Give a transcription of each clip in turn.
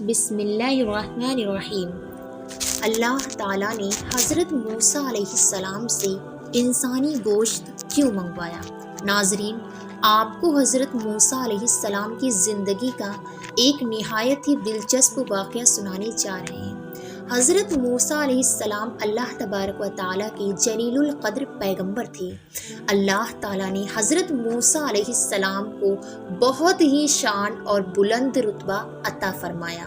بسم اللہ الرحمن الرحیم۔ اللہ تعالیٰ نے حضرت موسیٰ علیہ السلام سے انسانی گوشت کیوں منگوایا؟ ناظرین، آپ کو حضرت موسیٰ علیہ السلام کی زندگی کا ایک نہایت ہی دلچسپ واقعہ سنانے جا رہے ہیں۔ حضرت موسیٰ علیہ السلام اللہ تبارک و تعالیٰ کے جلیل القدر پیغمبر تھے۔ اللہ تعالیٰ نے حضرت موسیٰ علیہ السلام کو بہت ہی شان اور بلند رتبہ عطا فرمایا۔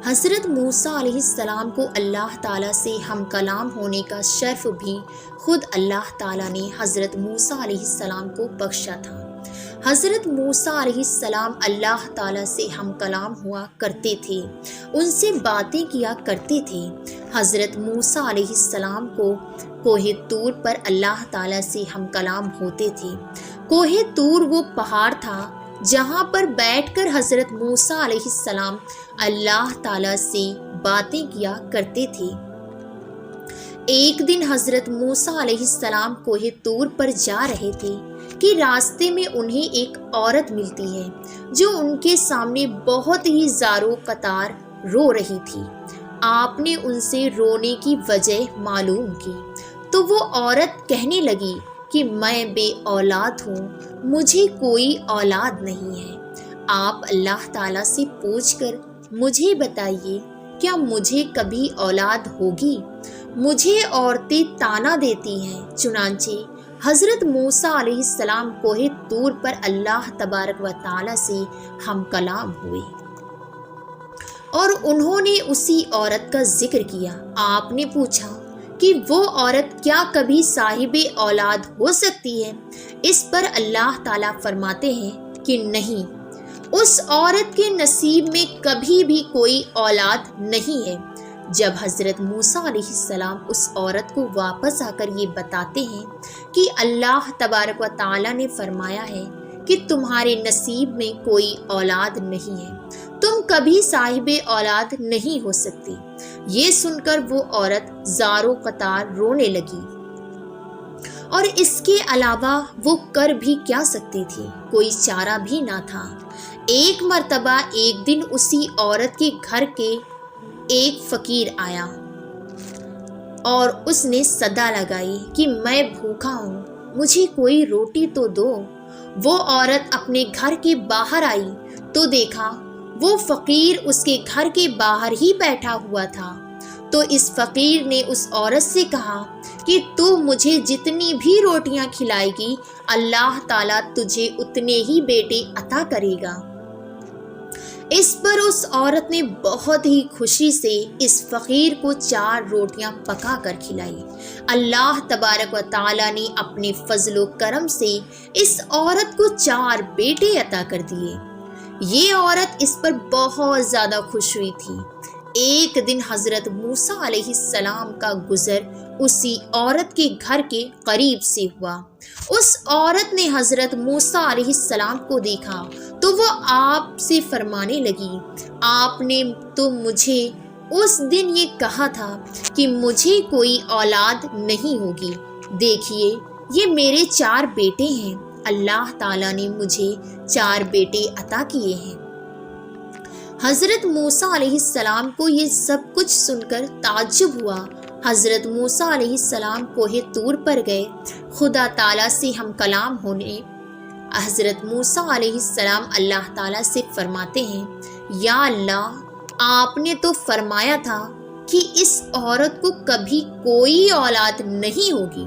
حضرت موسیٰ علیہ السلام کو اللہ تعالیٰ سے ہم کلام ہونے کا شرف بھی خود اللہ تعالیٰ نے حضرت موسیٰ علیہ السلام کو بخشا تھا۔ حضرت موسیٰ علیہ السلام اللہ تعالیٰ سے ہم کلام ہوا کرتے تھے، ان سے باتیں کیا کرتے تھے۔ حضرت موسیٰ علیہ السلام کو کوہ طور پر اللہ تعالیٰ سے ہم کلام ہوتے تھے۔ کوہ طور وہ پہاڑ تھا جہاں پر بیٹھ کر حضرت موسیٰ علیہ السلام اللہ تعالیٰ سے باتیں کیا کرتے تھے۔ ایک دن حضرت موسیٰ علیہ السلام کوہ طور پر جا رہے تھے کہ راستے میں انہیں ایک عورت ملتی ہے جو ان کے سامنے بہت ہی زارو قطار رو رہی تھی۔ آپ نے ان سے رونے کی وجہ معلوم کی تو وہ عورت کہنے لگی کہ میں بے اولاد ہوں، مجھے کوئی اولاد نہیں ہے۔ آپ اللہ تعالیٰ سے پوچھ کر مجھے بتائیے، کیا مجھے کبھی اولاد ہوگی؟ مجھے عورتیں طعنہ دیتی ہیں۔ چنانچہ حضرت موسیٰ علیہ السلام کوہ طور پر اللہ تبارک و تعالیٰ سے ہم کلام ہوئے اور انہوں نے اسی عورت کا ذکر کیا۔ آپ نے پوچھا کہ وہ عورت کیا کبھی صاحب اولاد ہو سکتی ہے؟ اس پر اللہ تعالیٰ فرماتے ہیں کہ نہیں، اس عورت کے نصیب میں کبھی بھی کوئی اولاد نہیں ہے۔ جب حضرت موسیٰ علیہ السلام اس عورت کو واپس آ کر یہ بتاتے ہیں کہ اللہ تبارک و تعالیٰ نے فرمایا ہے کہ تمہارے نصیب میں کوئی اولاد نہیں ہے، تم کبھی صاحب اولاد نہیں ہو سکتے، یہ سن کر وہ عورت زارو قطار رونے لگی اور اس کے علاوہ وہ کر بھی کیا سکتی تھی، کوئی چارہ بھی نہ تھا۔ ایک مرتبہ ایک دن اسی عورت کے گھر کے ایک فقیر آیا اور اس نے صدا لگائی کہ میں بھوکا ہوں، مجھے کوئی روٹی تو دو۔ وہ عورت اپنے گھر کے باہر آئی تو دیکھا وہ فقیر اس کے گھر کے باہر ہی بیٹھا ہوا تھا۔ تو اس فقیر نے اس عورت سے کہا کہ تو مجھے جتنی بھی روٹیاں کھلائے گی، اللہ تعالیٰ تجھے اتنے ہی بیٹے عطا کرے گا۔ اس پر اس عورت نے بہت ہی خوشی سے اس فقیر کو 4 روٹیاں پکا کر کھلائی۔ اللہ تبارک و تعالیٰ نے اپنے فضل و کرم سے اس عورت کو 4 بیٹے عطا کر دیے۔ یہ عورت اس پر بہت زیادہ خوش ہوئی تھی۔ ایک دن حضرت موسیٰ علیہ السلام کا گزر اسی عورت کے گھر کے قریب سے ہوا۔ اس عورت نے حضرت موسیٰ علیہ السلام کو دیکھا تو وہ آپ سے فرمانے لگی، آپ نے تو مجھے اس دن یہ کہا تھا کہ مجھے کوئی اولاد نہیں ہوگی، دیکھیے یہ میرے 4 بیٹے ہیں، اللہ تعالیٰ نے مجھے 4 بیٹے عطا کیے ہیں۔ حضرت موسیٰ علیہ السلام کو یہ سب کچھ سن کر تعجب ہوا۔ حضرت موسیٰ علیہ السلام کوہ طور پر گئے خدا تعالیٰ سے ہم کلام ہونے۔ حضرت موسیٰ علیہ السلام اللہ تعالیٰ سے فرماتے ہیں، یا اللہ، آپ نے تو فرمایا تھا کہ اس عورت کو کبھی کوئی اولاد نہیں ہوگی،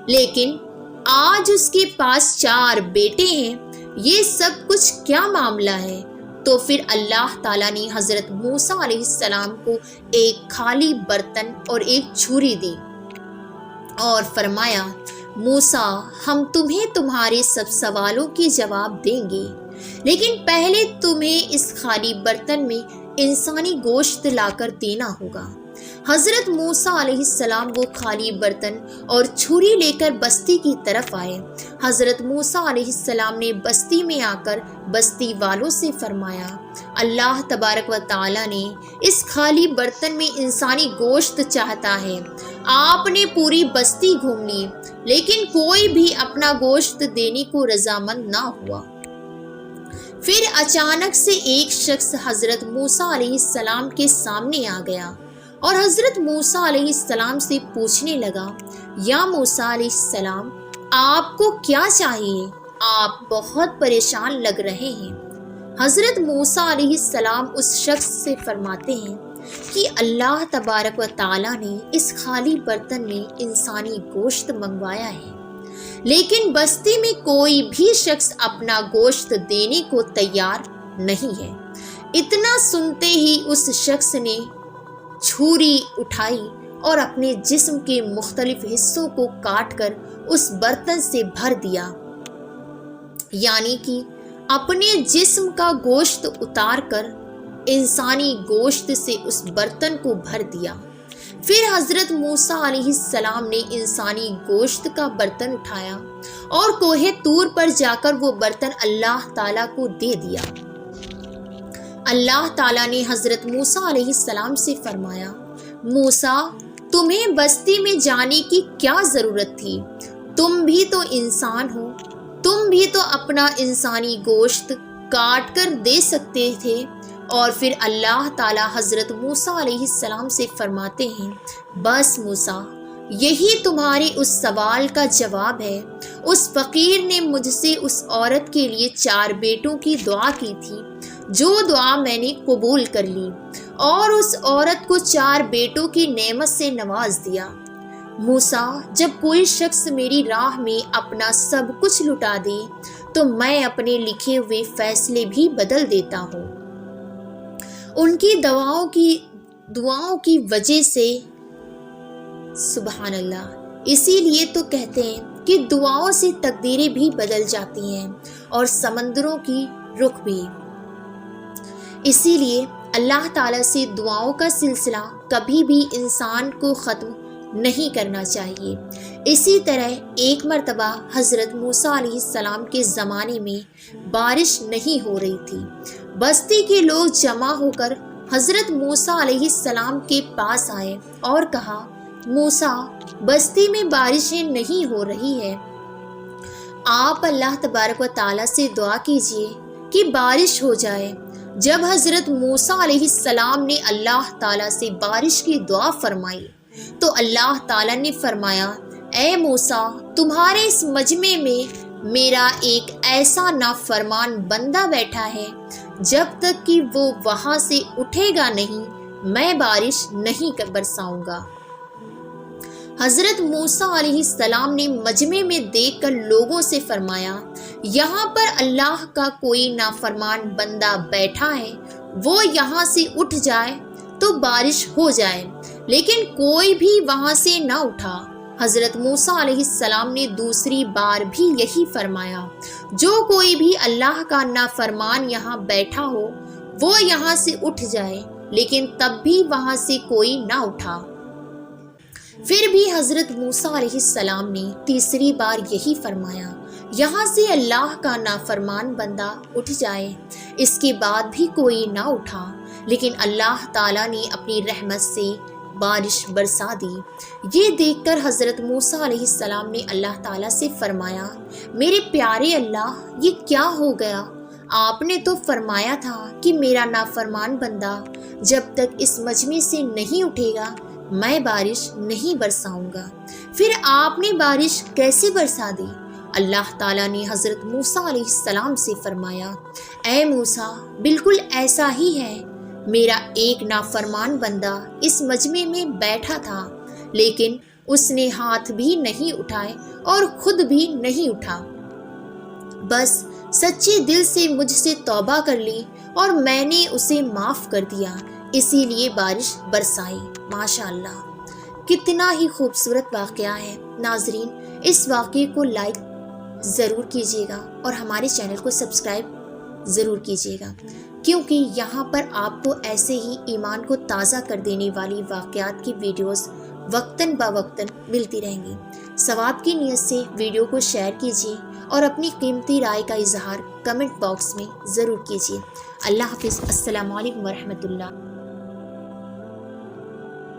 لیکن آج اس کے پاس 4 بیٹے ہیں، یہ سب کچھ کیا معاملہ ہے؟ تو پھر اللہ تعالیٰ نے حضرت موسیٰ علیہ السلام کو ایک خالی برتن اور ایک چھری دی اور فرمایا، موسیٰ، ہم تمہیں تمہارے سب سوالوں کے جواب دیں گے، لیکن پہلے تمہیں اس خالی برتن میں انسانی گوشت لا کر دینا ہوگا۔ حضرت موسیٰ علیہ السلام وہ خالی برتن اور چھری لے کر بستی کی طرف آئے۔ حضرت موسیٰ علیہ السلام نے بستی میں آ کر بستی والوں سے فرمایا، اللہ تبارک و تعالیٰ نے اس خالی برتن میں انسانی گوشت چاہتا ہے۔ آپ نے پوری بستی گھوم لی لیکن کوئی بھی اپنا گوشت دینے کو رضامند نہ ہوا۔ پھر اچانک سے ایک شخص حضرت موسیٰ علیہ السلام کے سامنے آ گیا اور حضرت موسیٰ علیہ السلام سے پوچھنے لگا، یا موسیٰ علیہ السلام، آپ کو کیا چاہیے؟ آپ بہت پریشان لگ رہے ہیں۔ حضرت موسیٰ علیہ السلام اس شخص سے فرماتے ہیں کہ اللہ تبارک و تعالیٰ نے اس خالی برتن میں انسانی گوشت منگوایا ہے، لیکن بستی میں کوئی بھی شخص اپنا گوشت دینے کو تیار نہیں ہے۔ اتنا سنتے ہی اس شخص نے چھری اٹھائی اور اپنے جسم کے مختلف حصوں کو کاٹ کر اس برتن سے بھر دیا، یعنی کہ اپنے جسم کا گوشت اتار کر انسانی گوشت سے اس برتن کو بھر دیا۔ پھر حضرت موسیٰ علیہ السلام نے انسانی گوشت کا برتن اٹھایا اور کوہ طور پر جا کر وہ برتن اللہ تعالیٰ کو دے دیا۔ اللہ تعالیٰ نے حضرت موسیٰ علیہ السلام سے فرمایا، موسیٰ، تمہیں بستی میں جانے کی کیا ضرورت تھی؟ تم بھی تو انسان ہو، تم بھی تو اپنا انسانی گوشت کاٹ کر دے سکتے تھے۔ اور پھر اللہ تعالیٰ حضرت موسیٰ علیہ السلام سے فرماتے ہیں، بس موسیٰ، یہی تمہارے اس سوال کا جواب ہے۔ اس فقیر نے مجھ سے اس عورت کے لیے 4 بیٹوں کی دعا کی تھی، جو دعا میں نے قبول کر لی اور اس عورت کو 4 بیٹوں کی نعمت سے نواز دیا۔ موسیٰ، جب کوئی شخص میری راہ میں اپنا سب کچھ لٹا دے تو میں اپنے لکھے ہوئے فیصلے بھی بدل دیتا ہوں۔ ان کی دعاؤں کی وجہ سے، سبحان اللہ، اسی لیے تو کہتے ہیں کہ دعاؤں سے تقدیریں بھی بدل جاتی ہیں اور سمندروں کی رخ بھی۔ اسی لیے اللہ تعالیٰ سے دعاؤں کا سلسلہ کبھی بھی انسان کو ختم نہیں کرنا چاہیے۔ اسی طرح ایک مرتبہ حضرت موسیٰ علیہ السلام کے زمانے میں بارش نہیں ہو رہی تھی۔ بستی کے لوگ جمع ہو کر حضرت موسیٰ علیہ السلام کے پاس آئے اور کہا، موسیٰ، بستی میں بارشیں نہیں ہو رہی ہے، آپ اللہ تبارک و تعالیٰ سے دعا کیجیے کہ بارش ہو جائے۔ جب حضرت موسیٰ علیہ السلام نے اللہ تعالیٰ سے بارش کی دعا فرمائی تو اللہ تعالیٰ نے فرمایا، اے موسیٰ، تمہارے اس مجمع میں میرا ایک ایسا نافرمان بندہ بیٹھا ہے، جب تک کہ وہ وہاں سے اٹھے گا نہیں، میں بارش نہیں برساؤں گا۔ حضرت موسیٰ علیہ السلام نے مجمع میں دیکھ کر لوگوں سے فرمایا، یہاں پر اللہ کا کوئی نافرمان بندہ بیٹھا ہے، وہ یہاں سے اٹھ جائے تو بارش ہو جائے، لیکن کوئی بھی وہاں سے نہ اٹھا۔ حضرت موسیٰ علیہ السلام نے دوسری بار بھی یہی فرمایا، جو کوئی بھی اللہ کا نافرمان یہاں بیٹھا ہو وہ یہاں سے اٹھ جائے، لیکن تب بھی وہاں سے کوئی نہ اٹھا۔ پھر بھی حضرت موسیٰ علیہ السلام نے تیسری بار یہی فرمایا، یہاں سے اللہ کا نافرمان بندہ اٹھ جائے۔ اس کے بعد بھی کوئی نہ اٹھا، لیکن اللہ تعالیٰ نے اپنی رحمت سے بارش برسا دی۔ یہ دیکھ کر حضرت موسیٰ علیہ السلام نے اللہ تعالیٰ سے فرمایا، میرے پیارے اللہ، یہ کیا ہو گیا؟ آپ نے تو فرمایا تھا کہ میرا نافرمان بندہ جب تک اس مجمع سے نہیں اٹھے گا میں بارش نہیں برساؤں گا، پھر آپ نے بارش کیسے برسا دی؟ اللہ تعالیٰ نے حضرت موسیٰ علیہ السلام سے فرمایا، اے موسیٰ، بالکل ایسا ہی ہے، میرا ایک نافرمان بندہ اس مجمع میں بیٹھا تھا، لیکن اس نے ہاتھ بھی نہیں اٹھائے اور خود بھی نہیں اٹھا، بس سچے دل سے مجھ سے توبہ کر لی اور میں نے اسے معاف کر دیا، اسی لیے بارش برسائی۔ ماشاءاللہ، کتنا ہی خوبصورت واقعہ ہے۔ ناظرین، اس واقعے کو لائک ضرور کیجیے گا اور ہمارے چینل کو سبسکرائب ضرور کیجیے گا، کیونکہ یہاں پر آپ کو ایسے ہی ایمان کو تازہ کر دینے والی واقعات کی ویڈیوز وقتاً بوقتاً ملتی رہیں گی۔ ثواب کی نیت سے ویڈیو کو شیئر کیجیے اور اپنی قیمتی رائے کا اظہار کمنٹ باکس میں ضرور کیجیے۔ اللہ حافظ۔ السلام علیکم ورحمۃ اللہ۔